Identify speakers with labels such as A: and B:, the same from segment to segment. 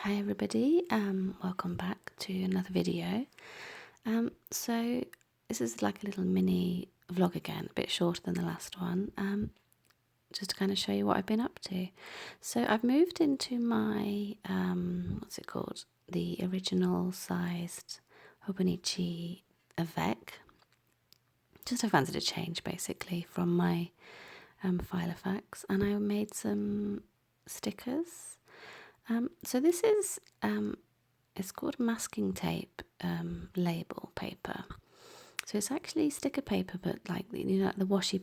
A: Hi everybody, welcome back to another video. So this is like a little mini vlog again, a bit shorter than the last one, just to kind of show you what I've been up to. So I've moved into my, what's it called, the original sized Hobonichi Avec. Just I fancied a change basically from my Filofax, and I made some stickers. So this is, it's called masking tape label paper. So it's actually sticker paper, but like, you know, the washi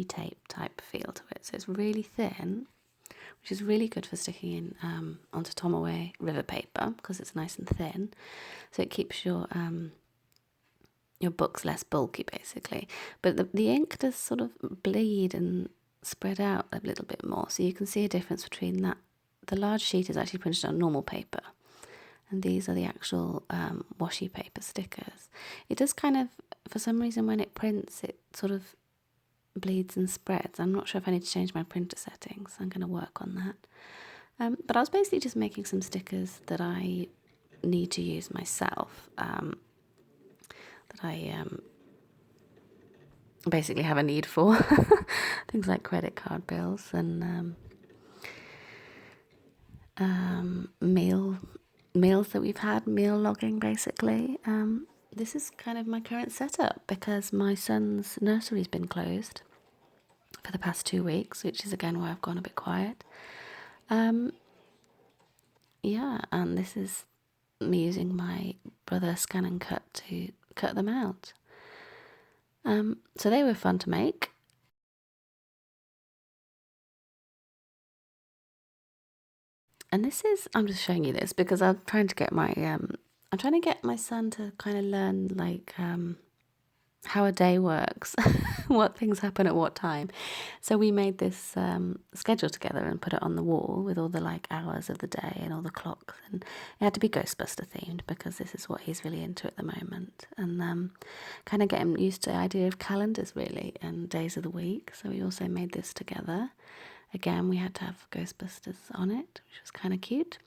A: tape type feel to it. So it's really thin, which is really good for sticking in onto Tomoe river paper because it's nice and thin. So it keeps your books less bulky basically. But the ink does sort of bleed and spread out a little bit more. So you can see a difference between that. The large sheet is actually printed on normal paper, and these are the actual washi paper stickers. It does kind of, for some reason, when it prints, it sort of bleeds and spreads. I'm not sure if I need to change my printer settings. I'm going to work on that. But I was basically just making some stickers that I need to use myself, that I basically have a need for. Things like credit card bills and meals that we've had, meal logging basically. This is kind of my current setup because my son's nursery's been closed for the past 2 weeks, which is again why I've gone a bit quiet. Yeah, and this is me using my brother Scan and Cut to cut them out. So they were fun to make. And this is, I'm just showing you this because I'm trying to get my son to kind of learn like how a day works, what things happen at what time. So we made this schedule together and put it on the wall with all the like hours of the day and all the clocks, and it had to be Ghostbuster themed because this is what he's really into at the moment, and kind of get him used to the idea of calendars really and days of the week. So we also made this together. Again, we had to have Ghostbusters on it, which was kind of cute.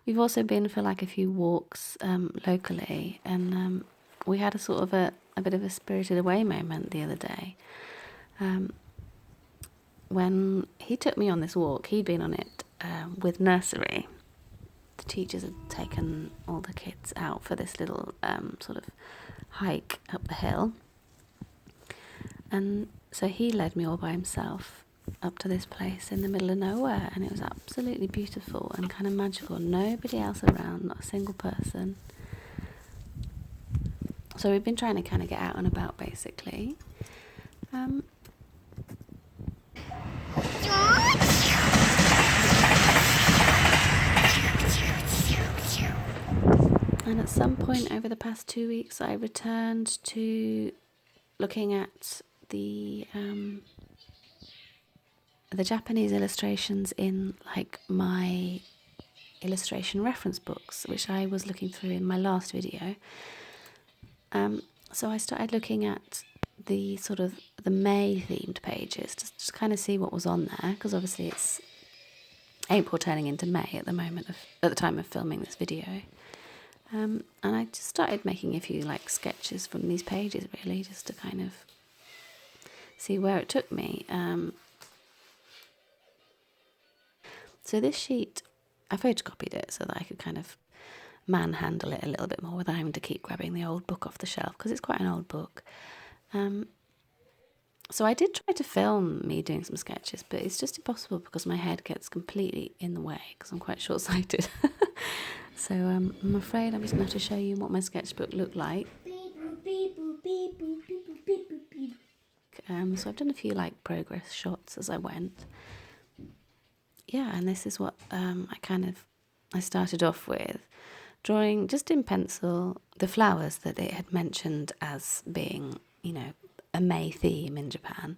A: We've also been for like a few walks locally, and we had a sort of a bit of a spirited away moment the other day. When he took me on this walk, he'd been on it with nursery. The teachers had taken all the kids out for this little sort of hike up the hill. And so he led me all by himself up to this place in the middle of nowhere, and it was absolutely beautiful and kind of magical. Nobody else around, not a single person. So we've been trying to kind of get out and about basically. And at some point over the past 2 weeks I returned to looking at the Japanese illustrations in like my illustration reference books, which I was looking through in my last video. So I started looking at the sort of the May themed pages to just kind of see what was on there, because obviously it's April turning into May at the time of filming this video. And I just started making a few like sketches from these pages really, just to kind of see where it took me. So this sheet, I photocopied it so that I could kind of manhandle it a little bit more without having to keep grabbing the old book off the shelf, because it's quite an old book. So I did try to film me doing some sketches, but it's just impossible because my head gets completely in the way because I'm quite short-sighted. So I'm afraid I'm just going to have to show you what my sketchbook looked like. So I've done a few like progress shots as I went. Yeah, and this is what I started off with, drawing just in pencil the flowers that it had mentioned as being, you know, a May theme in Japan.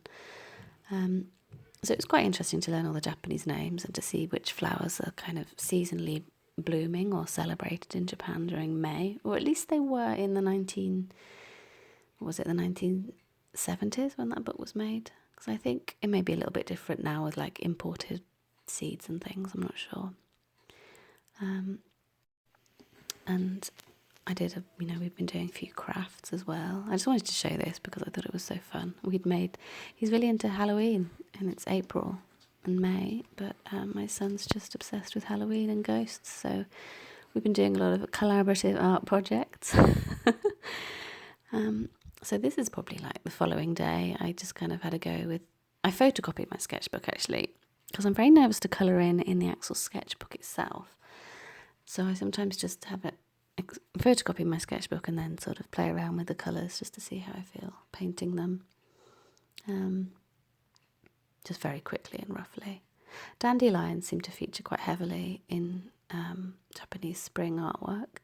A: So it was quite interesting to learn all the Japanese names and to see which flowers are kind of seasonally blooming or celebrated in Japan during May, or at least they were in the 1970s when that book was made. Because I think it may be a little bit different now with like imported seeds and things, I'm not sure. And I did we've been doing a few crafts as well. I just wanted to show this because I thought it was so fun. He's really into Halloween, and it's April and May, but my son's just obsessed with Halloween and ghosts, so we've been doing a lot of collaborative art projects. So this is probably like the following day. I just kind of had a go with, I photocopied my sketchbook actually, because I'm very nervous to colour in the actual sketchbook itself. So I sometimes just have it, photocopy my sketchbook and then sort of play around with the colours just to see how I feel painting them. Just very quickly and roughly. Dandelions seem to feature quite heavily in Japanese spring artwork,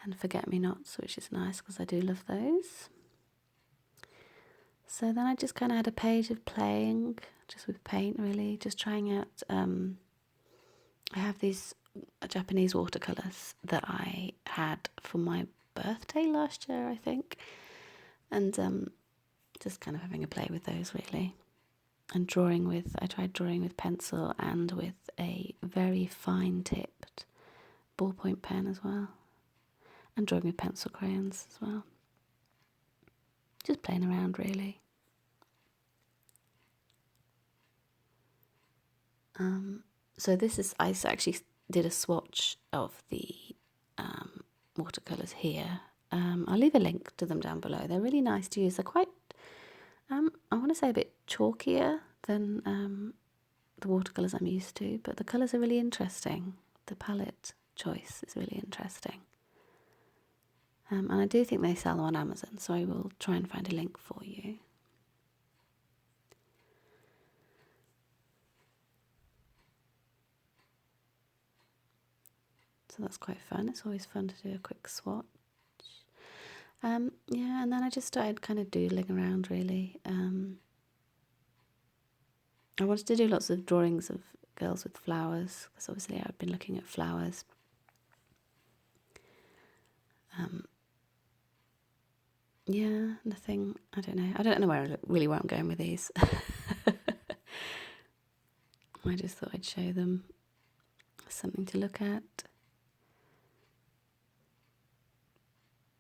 A: and forget-me-nots, which is nice because I do love those. So then I just kind of had a page of playing just with paint, really, just trying out. I have these Japanese watercolours that I had for my birthday last year, I think, and just kind of having a play with those, really. And I tried drawing with pencil and with a very fine tipped ballpoint pen as well, and drawing with pencil crayons as well. Just playing around, really. So I actually did a swatch of the watercolours here. I'll leave a link to them down below. They're really nice to use. They're quite, I want to say a bit chalkier than the watercolours I'm used to, but the colours are really interesting. The palette choice is really interesting. And I do think they sell them on Amazon, so I will try and find a link for you. So that's quite fun. It's always fun to do a quick swatch. Yeah, and then I just started kind of doodling around, really. I wanted to do lots of drawings of girls with flowers, because obviously I've been looking at flowers. Yeah, nothing, I don't know where I'm going with these. I just thought I'd show them something to look at.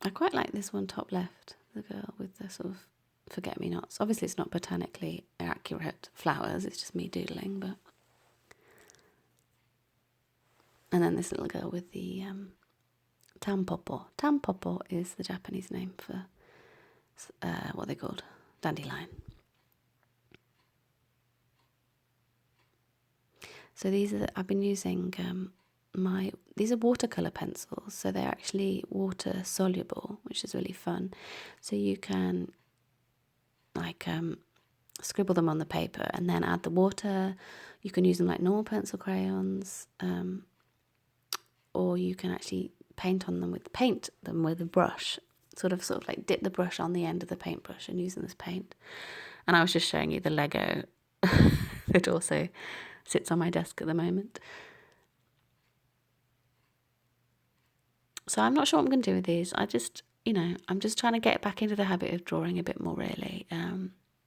A: I quite like this one top left, the girl with the sort of forget-me-nots. Obviously it's not botanically accurate flowers, it's just me doodling, but... And then this little girl with the tampopo. Tampopo is the Japanese name for what they're called, dandelion. So I've been using these are watercolour pencils, so they're actually water soluble, which is really fun. So you can scribble them on the paper and then add the water. You can use them like normal pencil crayons, or you can actually paint them with a brush, sort of like dip the brush on the end of the paintbrush and use them as paint. And I was just showing you the Lego that also sits on my desk at the moment. So I'm not sure what I'm going to do with these. I'm just trying to get back into the habit of drawing a bit more, really.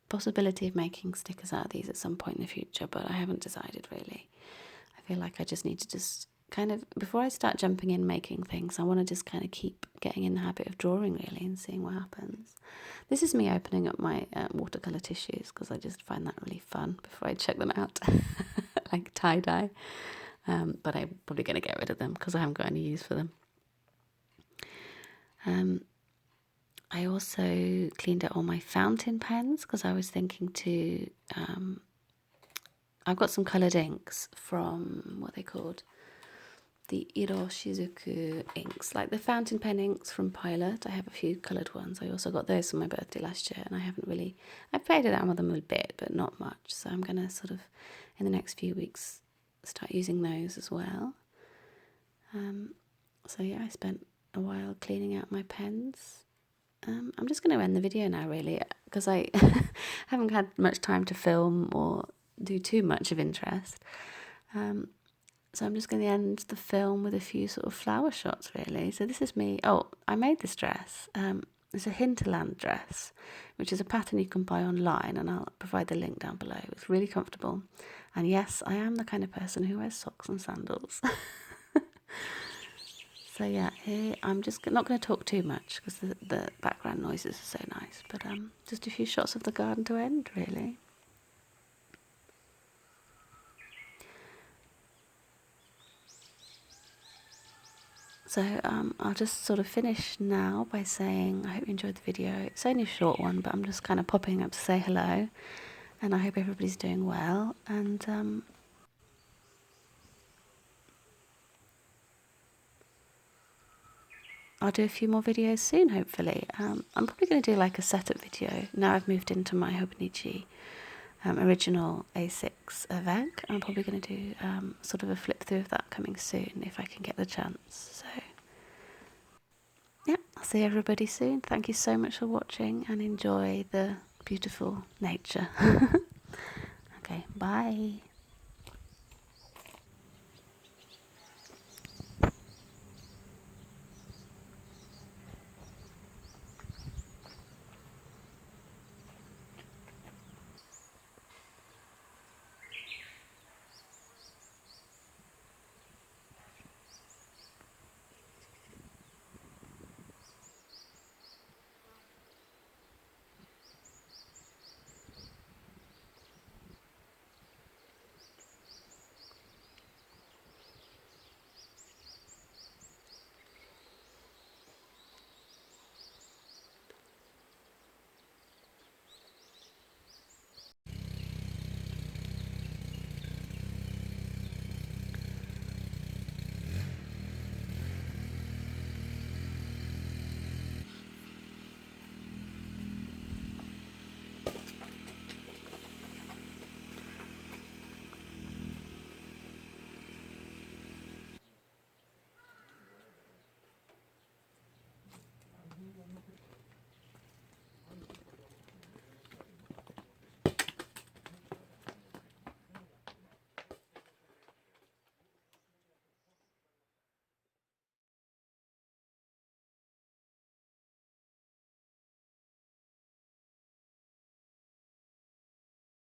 A: Possibility of making stickers out of these at some point in the future, but I haven't decided, really. I feel like I just need to just kind of, before I start jumping in making things, I want to just kind of keep getting in the habit of drawing, really, and seeing what happens. This is me opening up my watercolour tissues, because I just find that really fun before I check them out, like tie-dye. But I'm probably going to get rid of them because I haven't got any use for them. I also cleaned out all my fountain pens because I was thinking to, I've got some coloured inks from, what are they called? The Iro Shizuku inks, like the fountain pen inks from Pilot. I have a few coloured ones. I also got those for my birthday last year, and I've played around with them a bit, but not much. So I'm going to sort of, in the next few weeks, start using those as well. So yeah, I spent a while cleaning out my pens. I'm just going to end the video now, really, because I haven't had much time to film or do too much of interest. So I'm just going to end the film with a few sort of flower shots, really. So this is me. Oh, I made this dress. it's a hinterland dress, which is a pattern you can buy online, and I'll provide the link down below. It's really comfortable, and yes, I am the kind of person who wears socks and sandals. So yeah, here I'm just not going to talk too much because the background noises are so nice, but just a few shots of the garden to end, really. So I'll just sort of finish now by saying I hope you enjoyed the video. It's only a short one, but I'm just kind of popping up to say hello, and I hope everybody's doing well, and I'll do a few more videos soon, hopefully. I'm probably going to do like a setup video. Now I've moved into my Hobonichi original A6 Avec. I'm probably going to do sort of a flip through of that coming soon if I can get the chance. So yeah, I'll see everybody soon. Thank you so much for watching and enjoy the beautiful nature. Okay, bye.